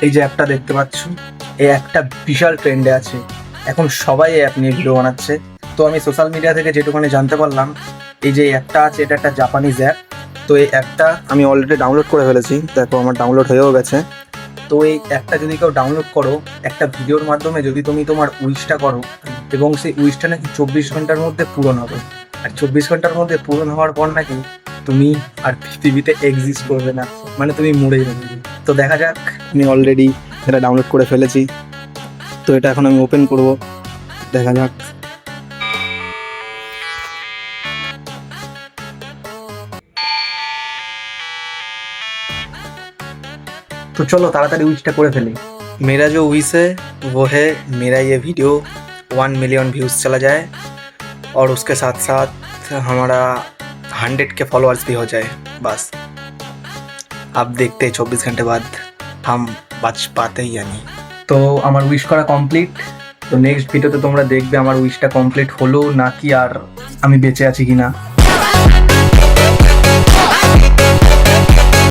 এই যে অ্যাপটা দেখতে পাচ্ছ, এই অ্যাপটা বিশাল ট্রেন্ডে আছে। এখন সবাই এই অ্যাপ নিয়ে ভিডিও বানাচ্ছে। তো আমি সোশ্যাল মিডিয়া থেকে যেটুকুনি জানতে পারলাম, এই যে অ্যাপটা আছে এটা একটা জাপানিজ অ্যাপ। তো এই অ্যাপটা আমি অলরেডি ডাউনলোড করে ফেলেছি, দেখো আমার ডাউনলোড হয়েও গেছে। তো এই অ্যাপটা যদি কেউ ডাউনলোড করো, একটা ভিডিওর মাধ্যমে যদি তুমি তোমার উইশটা করো, এবং সেই উইশটা নাকি 24 ঘন্টার মধ্যে পূরণ হবে। আর 24 ঘন্টার মধ্যে পূরণ হওয়ার পর নাকি তুমি আর পৃথিবীতে এক্সিস্ট করবে না, মানে তুমি মরে যাবে। তো দেখা যাক, আমি অলরেডি এটা ডাউনলোড করে ফেলেছি। তো এটা এখন আমি ওপেন করব, দেখা যাক। तो चलो ताड़ाताड़ी उइशটা করে ফেলি। मेरा जो विश है वो है मेरा ये वीडियो 1 मिलियन व्यूज़ चला जाए और उसके साथ साथ हमारा 100 के फॉलोअर्स भी हो जाए, बस। अब देखते हैं 24 घंटे बाद हम बच पाते हैं या नहीं। তো আমার উইশ করা কমপ্লিট। তো নেক্সট ভিডিওতে তোমরা দেখবে আমার উইশটা কমপ্লিট হলো নাকি আর আমি বেঁচে আছি কিনা।